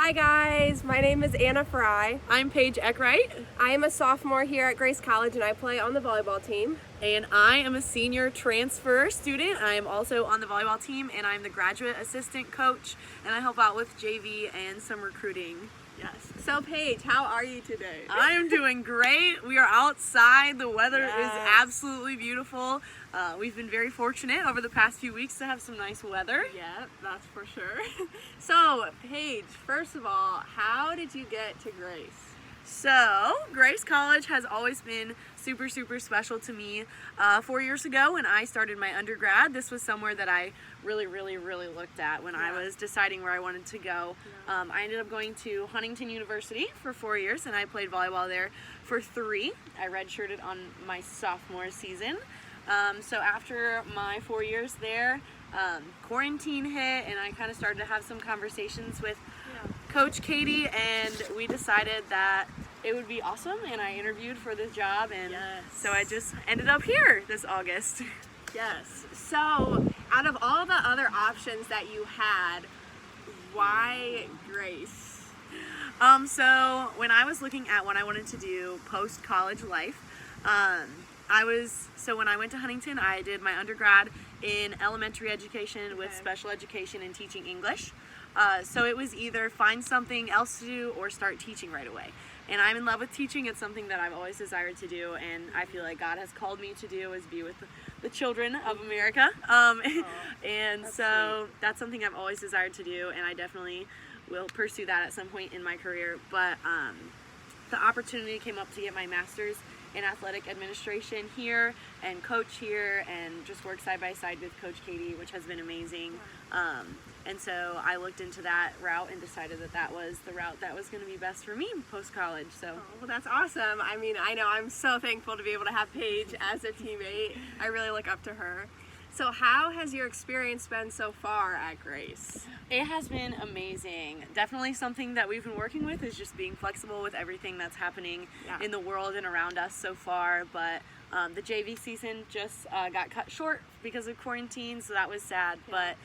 Hi guys, my name is Anna Frey. I'm Paige Eakright. I am a sophomore here at Grace College and I play on the volleyball team. And I am a senior transfer student. I am also on the volleyball team and I'm the graduate assistant coach and I help out with JV and some recruiting. Yes. So Paige, how are you today? I am doing great. We are outside. The weather is absolutely beautiful. We've been very fortunate over the past few weeks to have some nice weather. Yeah, that's for sure. So Paige, first of all, how did you get to Grace? So, Grace College has always been super special to me. 4 years ago when I started my undergrad, this was somewhere that I really looked at when I was deciding where I wanted to go. I ended up going to Huntington University for 4 years and I played volleyball there for 3. I redshirted on my sophomore season. So after my 4 years there, quarantine hit and I kind of started to have some conversations with Coach Katie and we decided that it would be awesome and I interviewed for this job and so I just ended up here this August. Yes. So out of all the other options that you had, why Grace? So when I was looking at what I wanted to do post-college life, when I went to Huntington, I did my undergrad in elementary education with special education and teaching English. So it was either find something else to do or start teaching right away. And I'm in love with teaching. It's something that I've always desired to do and I feel like God has called me to do is be with the children of America. That's something I've always desired to do and I definitely will pursue that at some point in my career. But the opportunity came up to get my master's in athletic administration here and coach here and just work side by side with Coach Katie, which has been amazing. And so I looked into that route and decided that that was the route that was going to be best for me post-college. So, well, that's awesome. I mean, I know I'm so thankful to be able to have Paige as a teammate. I really look up to her. So how has your experience been so far at Grace? It has been amazing. Definitely something that we've been working with is just being flexible with everything that's happening in the world and around us so far. But the JV season just got cut short because of quarantine, so that was sad. But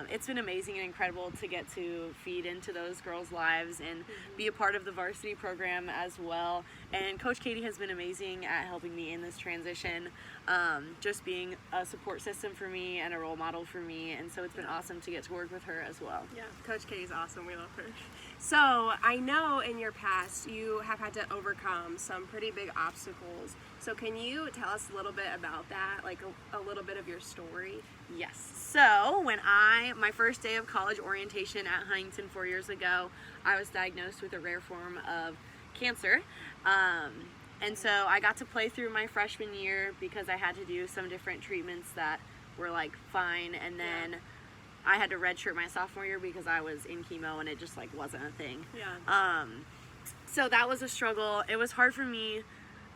it's been amazing and incredible to get to feed into those girls' lives and be a part of the varsity program as well. And Coach Katie has been amazing at helping me in this transition, just being a support system for me and a role model for me. And so it's been awesome to get to work with her as well. Yeah, Coach Katie's awesome. We love her. So I know in your past you have had to overcome some pretty big obstacles. So can you tell us a little bit about that, like a little bit of your story? Yes. So when my first day of college orientation at Huntington 4 years ago, I was diagnosed with a rare form of cancer. And so I got to play through my freshman year because I had to do some different treatments that were like fine. And then I had to redshirt my sophomore year because I was in chemo and it just like wasn't a thing. So that was a struggle. It was hard for me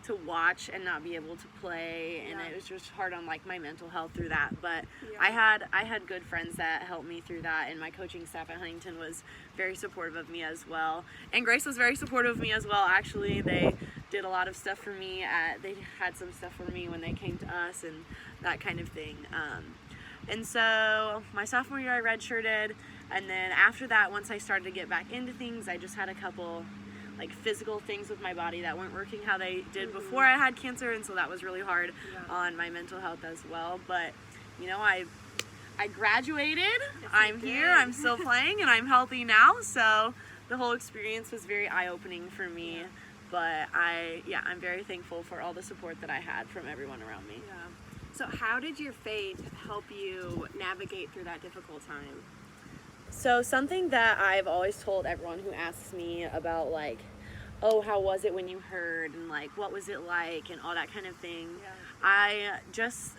to watch and not be able to play and it was just hard on like my mental health through that, but I had good friends that helped me through that and my coaching staff at Huntington was very supportive of me as well, and Grace was very supportive of me as well. Actually, they did a lot of stuff for me. They had some stuff for me when they came to us and that kind of thing. And so my sophomore year I redshirted, and then after that, once I started to get back into things, I just had a couple like physical things with my body that weren't working how they did before I had cancer, and so that was really hard on my mental health as well. But you know, I graduated, I'm here, I'm still playing, and I'm healthy now, so the whole experience was very eye-opening for me. But I'm very thankful for all the support that I had from everyone around me. So how did your faith help you navigate through that difficult time? So something that I've always told everyone who asks me about like, oh, how was it when you heard and like what was it like and all that kind of thing, I just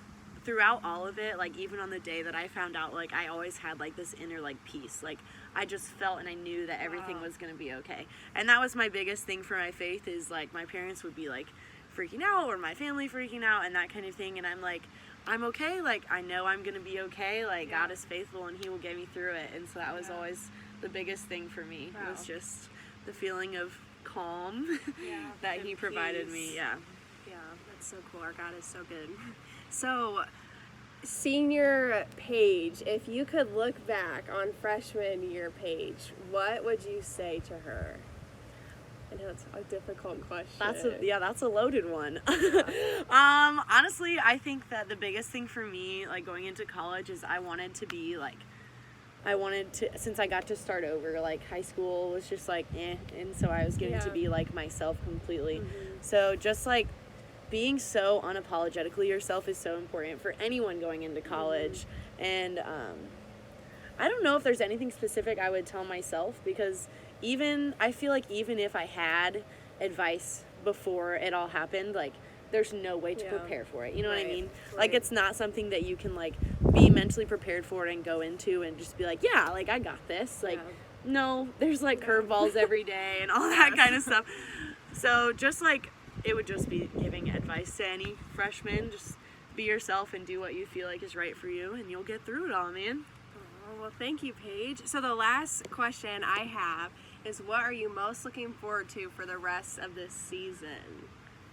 throughout all of it, like even on the day that I found out, like I always had like this inner like peace, like I just felt and I knew that everything was gonna be okay. And that was my biggest thing for my faith, is like my parents would be like freaking out or my family freaking out and that kind of thing, and I'm like, I'm okay, like I know I'm gonna be okay, like God is faithful and he will get me through it. And so that was always the biggest thing for me. It was just the feeling of calm that he provided me. Yeah, that's so cool. Our God is so good. So senior Paige, if you could look back on freshman year Paige, what would you say to her? I know it's a difficult question. That's a loaded one. Honestly, I think that the biggest thing for me, like going into college, is since I got to start over, like high school was just like and so I was getting to be like myself completely. Mm-hmm. So just like being so unapologetically yourself is so important for anyone going into college. Mm-hmm. And I don't know if there's anything specific I would tell myself, because I feel like even if I had advice before it all happened, like there's no way to prepare for it. You know what I mean? Right. Like it's not something that you can like be mentally prepared for and go into and just be like, yeah, like I got this. Like no, there's like curveballs every day and all that kind of stuff. So just like it would just be giving advice to any freshman, just be yourself and do what you feel like is right for you, and you'll get through it all, man. Oh, well, thank you, Paige. So the last question I have is, what are you most looking forward to for the rest of this season?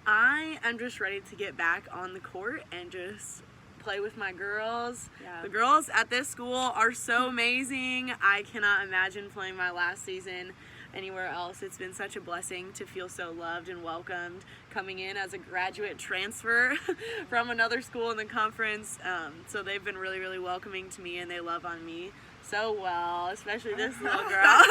I am just ready to get back on the court and just play with my girls. Yeah. The girls at this school are so amazing. I cannot imagine playing my last season anywhere else. It's been such a blessing to feel so loved and welcomed coming in as a graduate transfer from another school in the conference. So they've been really, really welcoming to me, and they love on me so well, especially this little girl.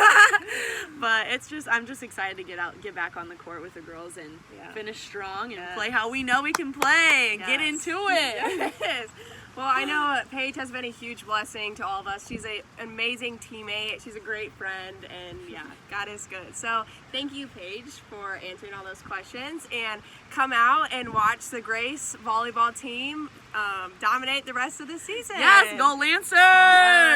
But I'm just excited to get back on the court with the girls and finish strong and play how we know we can play and get into it. Yes. Well, I know Paige has been a huge blessing to all of us. She's an amazing teammate. She's a great friend, and God is good. So thank you, Paige, for answering all those questions. And come out and watch the Grace volleyball team dominate the rest of the season. Yes, go Lancers! Yes.